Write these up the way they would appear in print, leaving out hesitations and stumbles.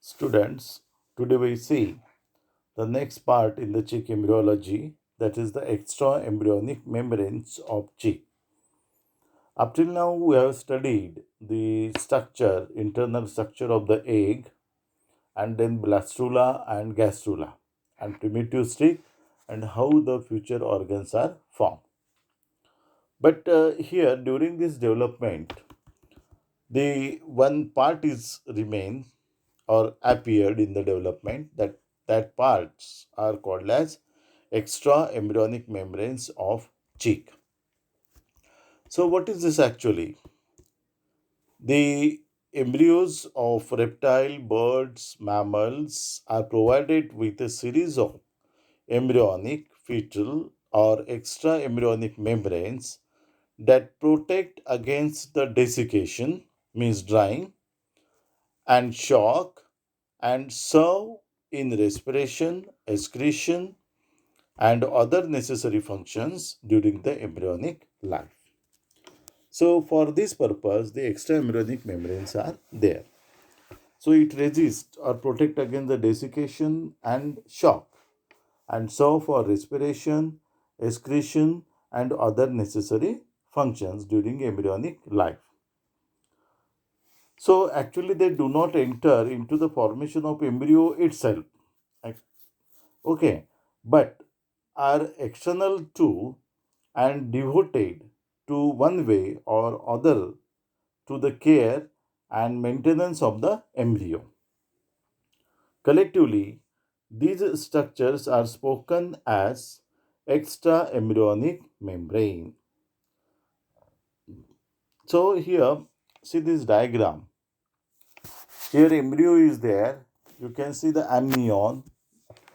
Students, today we see the next part in the chick embryology, that is the extra embryonic membranes of chick. Up till now, we have studied the structure, internal structure of the egg, and then blastula and gastrula, and primitive stick, and how the future organs are formed. But here, during this development, the one part is remain or appeared in the development that parts are called as extra embryonic membranes of chick. So what is this actually? The embryos of reptile, birds, mammals are provided with a series of embryonic, fetal or extra embryonic membranes that protect against the desiccation, means drying, and shock, and serve in respiration, excretion, and other necessary functions during the embryonic life. So, for this purpose, the extra embryonic membranes are there. So, it resists or protect against the desiccation and shock, and serve for respiration, excretion, and other necessary functions during embryonic life. So, actually, they do not enter into the formation of embryo itself. Okay, but are external to and devoted to one way or other to the care and maintenance of the embryo. Collectively, these structures are spoken as extra embryonic membrane. So here, see this diagram. Here embryo is there. You can see the amnion.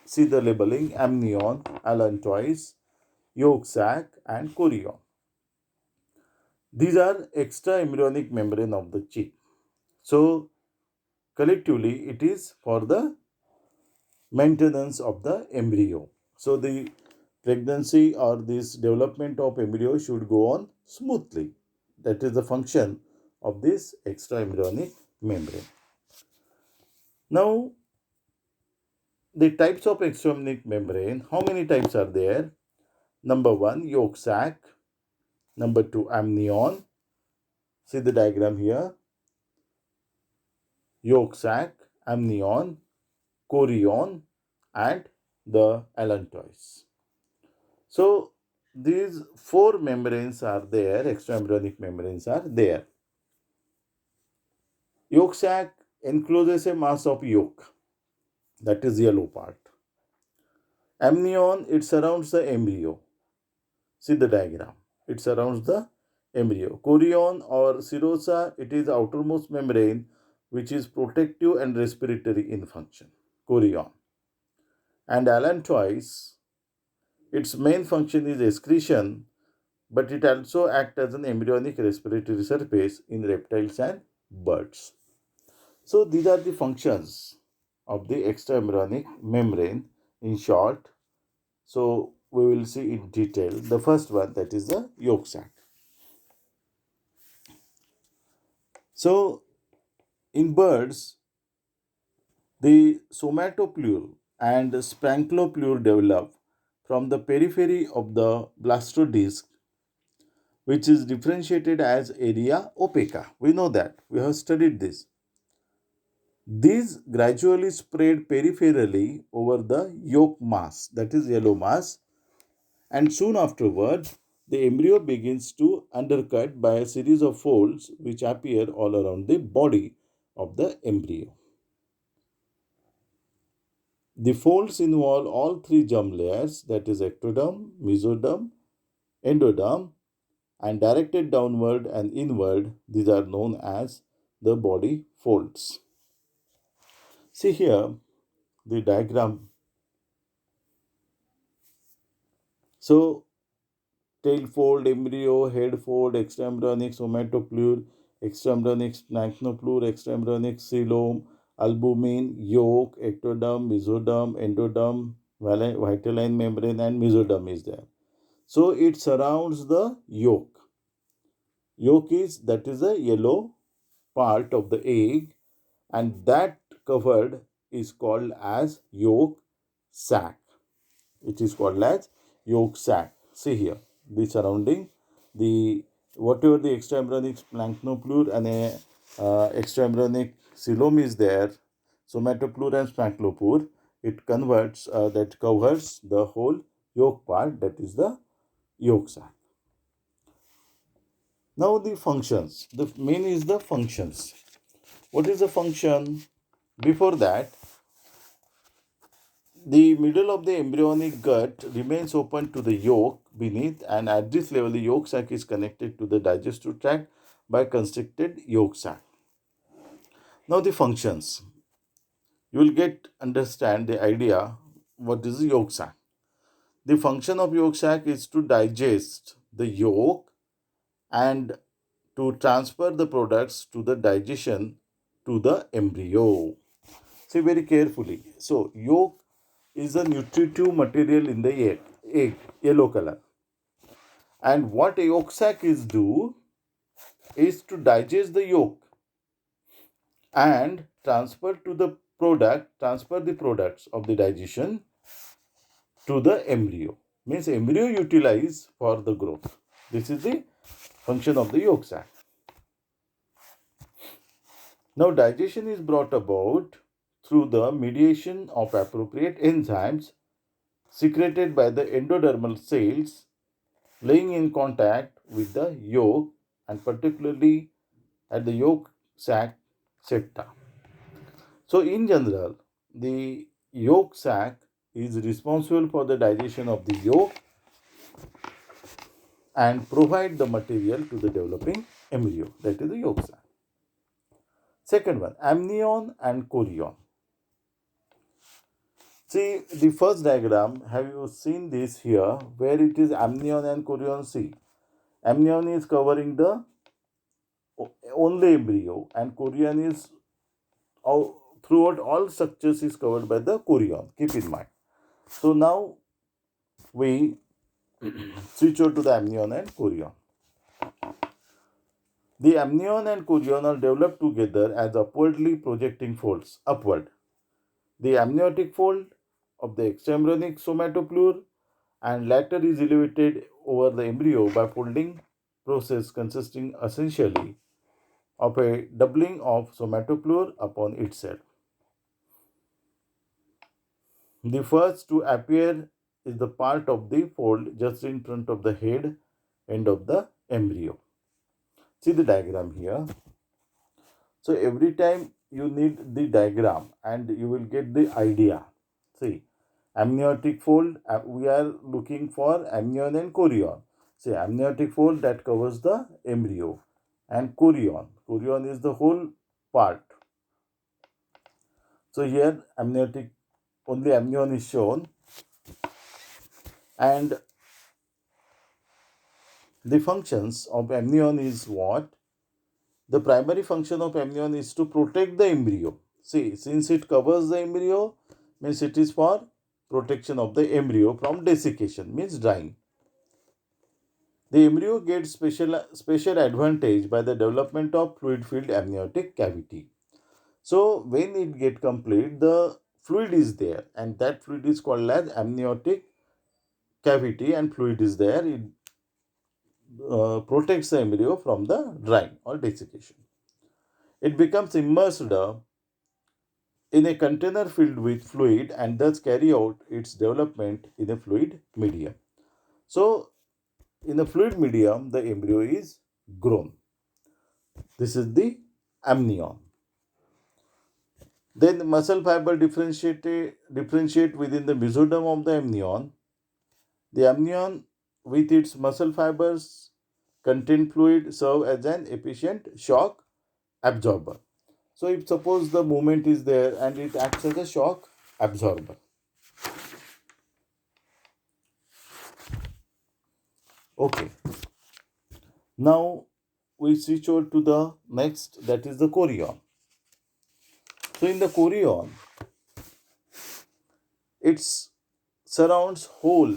See the labeling: amnion, allantois, yolk sac, and chorion. These are extra embryonic membrane of the chick. So collectively, it is for the maintenance of the embryo. So the pregnancy or this development of embryo should go on smoothly. That is the function of this extra embryonic membrane. Now, the types of extra embryonic membrane, how many types are there? Number one, yolk sac. Number two, amnion. See the diagram here. Yolk sac, amnion, chorion, and the allantois. So these four membranes are there, extra embryonic membranes are there. Yolk sac encloses a mass of yolk, that is yellow part. Amnion, it surrounds the embryo. See the diagram. It surrounds the embryo. Chorion or serosa, it is outermost membrane which is protective and respiratory in function. Chorion. And allantois, its main function is excretion, but it also acts as an embryonic respiratory surface in reptiles and birds. So these are the functions of the extra embryonic membrane in short. So we will see in detail. The first one, that is the yolk sac. So in birds, the somatoplure and sprancloplure develop from the periphery of the blastodisc, which is differentiated as area opaca. We know that. We have studied this. These gradually spread peripherally over the yolk mass, that is yellow mass, and soon afterward, the embryo begins to undercut by a series of folds which appear all around the body of the embryo. The folds involve all three germ layers, that is ectoderm, mesoderm, endoderm, and directed downward and inward. These are known as the body folds. See here the diagram. So tail fold, embryo, head fold, extraembryonic somatoplure, extraembryonic splanchnoplure, extraembryonic coelom, albumin, yolk, ectoderm, mesoderm, endoderm, vitelline membrane, and mesoderm is there. So it surrounds the yolk. Yolk is, that is a yellow part of the egg, and that covered is called as yolk sac. It is called as yolk sac. See here, the surrounding, the whatever the extraembryonic splanchnoplure and a extraembryonic coelom is there, somatoplure and splanchnoplure, it converts that covers the whole yolk part, that is the yolk sac. Now the functions. The main is the functions. What is the function? Before that, the middle of the embryonic gut remains open to the yolk beneath, and at this level, the yolk sac is connected to the digestive tract by constricted yolk sac. Now, the functions. You will understand the idea what is the yolk sac. The function of yolk sac is to digest the yolk and to transfer the products to the digestion to the embryo. See very carefully. So, yolk is a nutritive material in the egg, yellow color. And what a yolk sac is do is to digest the yolk and transfer the products of the digestion to the embryo. Means embryo utilize for the growth. This is the function of the yolk sac. Now digestion is brought about through the mediation of appropriate enzymes secreted by the endodermal cells laying in contact with the yolk, and particularly at the yolk sac septa. So in general, the yolk sac is responsible for the digestion of the yolk and provide the material to the developing embryo, that is the yolk sac. Second one, amnion and chorion. See the first diagram, have you seen this here where it is amnion and chorion? See, amnion is covering the only embryo and chorion is throughout all structures is covered by the chorion. Keep in mind. So now we switch over to the amnion and chorion. The amnion and chorion are developed together as upwardly projecting folds upward. The amniotic fold of the extraembryonic somatoplure and later is elevated over the embryo by folding process consisting essentially of a doubling of somatoplure upon itself. The first to appear is the part of the fold just in front of the head end of the embryo. See the diagram here. So every time you need the diagram and you will get the idea. See, amniotic fold, we are looking for amnion and chorion. See, amniotic fold that covers the embryo, and chorion. Chorion is the whole part. So here amniotic, only amnion is shown, and the functions of amnion is what? The primary function of amnion is to protect the embryo. See, since it covers the embryo, means it is for protection of the embryo from desiccation, means drying. The embryo gets special advantage by the development of fluid-filled amniotic cavity. So when it get complete, the fluid is there, and that fluid is called as amniotic cavity, and fluid is there. It protects the embryo from the drying or desiccation. It becomes immersed in a container filled with fluid and thus carry out its development in a fluid medium. So, in a fluid medium, the embryo is grown. This is the amnion. Then muscle fiber differentiate within the mesoderm of the amnion. The amnion with its muscle fibers contain fluid serve as an efficient shock absorber. So if suppose the movement is there and it acts as a shock absorber. Okay. Now we switch over to the next, that is the chorion. So in the chorion, it surrounds whole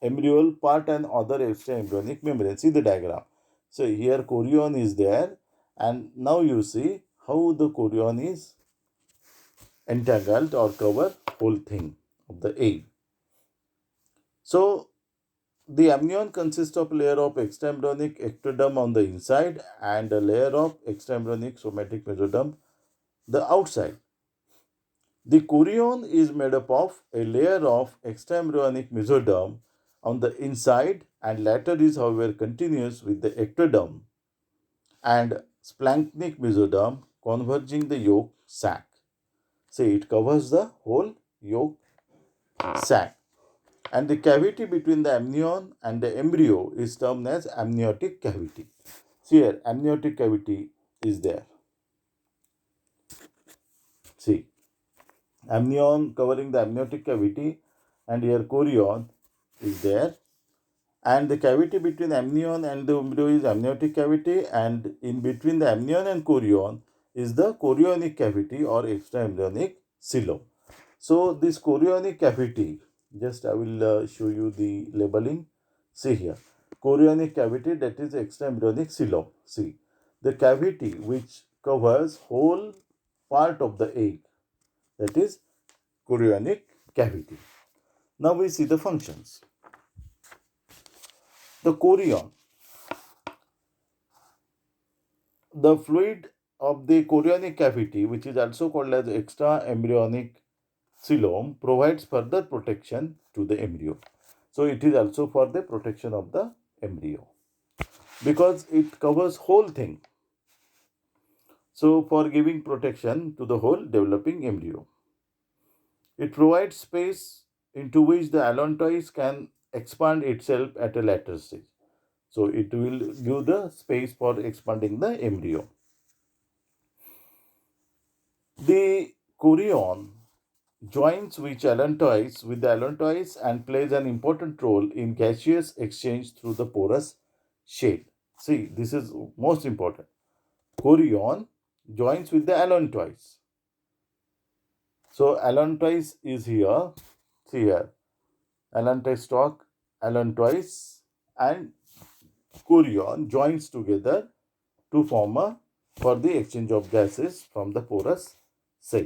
embryonal part and other extra embryonic membrane. See the diagram. So here chorion is there, and now you see how the chorion is entangled or cover whole thing of the egg. So the amnion consists of a layer of extraembryonic ectoderm on the inside and a layer of extraembryonic somatic mesoderm the outside. The chorion is made up of a layer of extraembryonic mesoderm on the inside and latter is however continuous with the ectoderm and splanchnic mesoderm converging the yolk sac. See, it covers the whole yolk sac. And the cavity between the amnion and the embryo is termed as amniotic cavity. See here, amniotic cavity is there. See, amnion covering the amniotic cavity and here chorion is there. And the cavity between amnion and the embryo is amniotic cavity, and in between the amnion and chorion is the chorionic cavity or extraembryonic coelom. So this chorionic cavity, just I will show you the labeling. See here, chorionic cavity, that is extraembryonic coelom. See, the cavity which covers whole part of the egg, that is chorionic cavity. Now we see the functions. The chorion, the fluid of the chorionic cavity, which is also called as extraembryonic coelom, provides further protection to the embryo. So it is also for the protection of the embryo because it covers whole thing. So for giving protection to the whole developing embryo, it provides space into which the allantois can expand itself at a later stage. So it will give the space for expanding the embryo. The chorion joins which allantois with the allantois and plays an important role in gaseous exchange through the porous shell. See, this is most important. Chorion joins with the allantois. So allantois is here. See here, allantois stalk, allantois and chorion joins together to form a for the exchange of gases from the porous cell.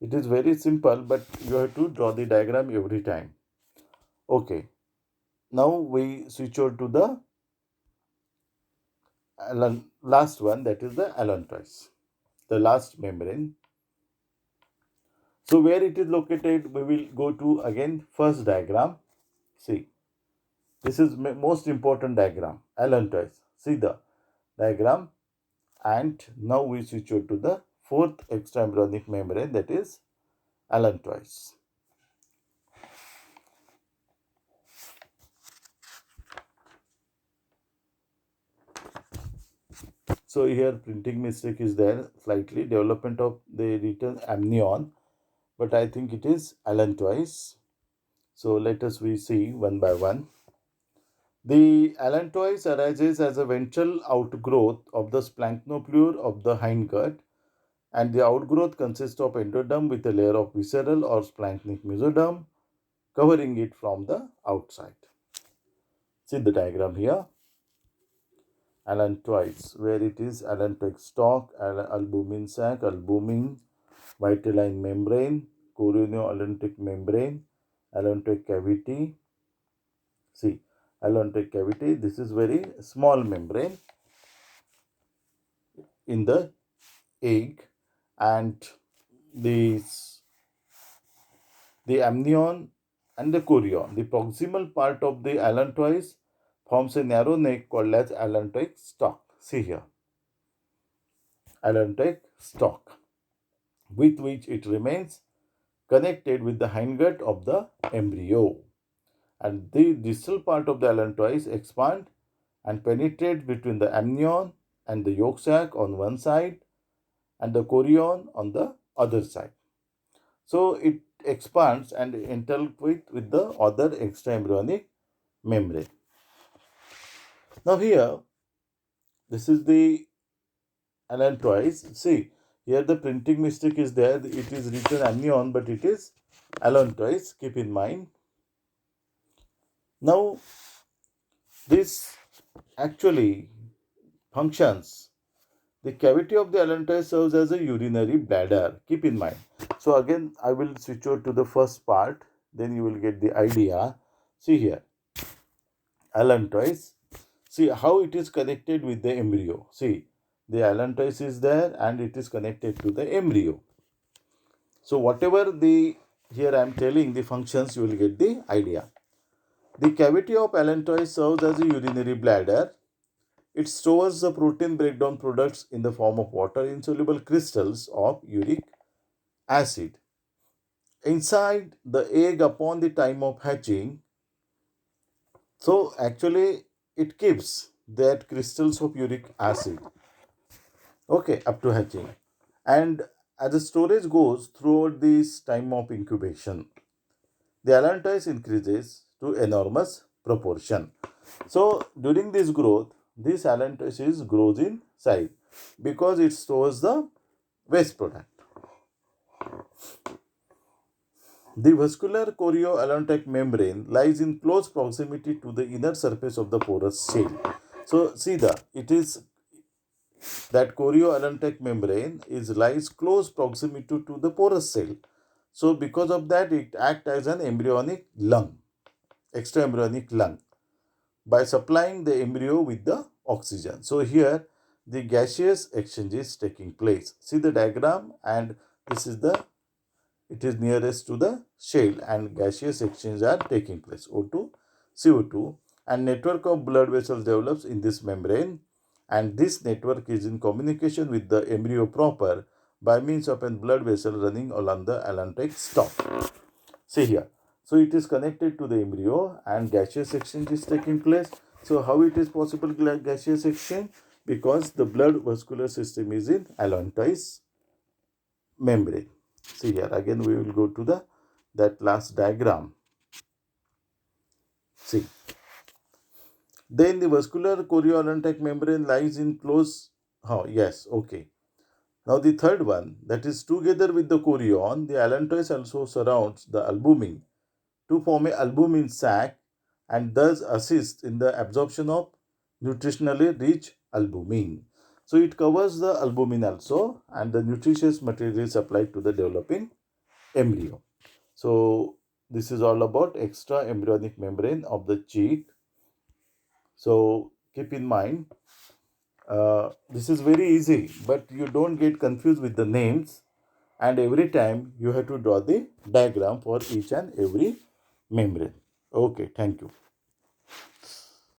It is very simple, but you have to draw the diagram every time. Okay. Now we switch over to the last one, that is the allantois, the last membrane. So where it is located, we will go to again first diagram. See, this is most important diagram, allantois. See the diagram, and now we switch over to the fourth extraembryonic membrane, that is allantois. So here printing mistake is there slightly, development of the written amnion, but I think it is allantois. So let us we see one by one. The allantois arises as a ventral outgrowth of the splanchnoplure of the hindgut, and the outgrowth consists of endoderm with a layer of visceral or splanchnic mesoderm covering it from the outside. See the diagram here. Allantois, where it is allantoic stalk, albumin sac, albumin, vitelline membrane, choriono-allantoic membrane, allantoic cavity. See, allantoic cavity, this is very small membrane in the egg, and the amnion and the chorion. The proximal part of the allantois forms a narrow neck called as allantoic stalk. See here, allantoic stalk, with which it remains connected with the hindgut of the embryo. And the distal part of the allantois expand and penetrate between the amnion and the yolk sac on one side and the chorion on the other side. So it expands and interacts with the other extraembryonic membrane. Now here, this is the allantois. See, here the printing mistake is there. It is written amnion, but it is allantois. Keep in mind. Now, this actually functions The cavity of the allantois serves as a urinary bladder. Keep in mind. So again, I will switch over to the first part. Then you will get the idea. See here, allantois. See how it is connected with the embryo. See, the allantois is there and it is connected to the embryo. So whatever the here I am telling the functions, you will get the idea. The cavity of allantois serves as a urinary bladder. It stores the protein breakdown products in the form of water insoluble crystals of uric acid. Inside the egg upon the time of hatching, so actually it keeps that crystals of uric acid, okay, up to hatching. And as the storage goes throughout this time of incubation, the allantois increases to enormous proportion. So during this growth, this allantois grows in size because it stores the waste product. The vascular chorioallantic membrane lies in close proximity to the inner surface of the porous shell. So see it is that chorioallantic membrane is lies close proximity to the porous cell. So because of that, it acts as an embryonic lung, extra embryonic lung, by supplying the embryo with the oxygen. So here the gaseous exchange is taking place. See the diagram, and this is the it is nearest to the shell and gaseous exchange are taking place, O2, CO2, and network of blood vessels develops in this membrane, and this network is in communication with the embryo proper by means of a blood vessel running along the allantoic stalk. See here. So it is connected to the embryo and gaseous exchange is taking place. So how it is possible gaseous exchange? Because the blood vascular system is in allantois membrane. See here, again we will go to the that last diagram. See, then the vascular chorioallantic membrane lies in close. Oh yes, okay. Now the third one, that is together with the chorion, the allantois also surrounds the albumin to form a albumin sac and thus assist in the absorption of nutritionally rich albumin. So it covers the albumin also, and the nutritious material is supplied to the developing embryo. So this is all about extra embryonic membrane of the cheek. So keep in mind, this is very easy, but you don't get confused with the names, and every time you have to draw the diagram for each and every membrane. Okay, thank you.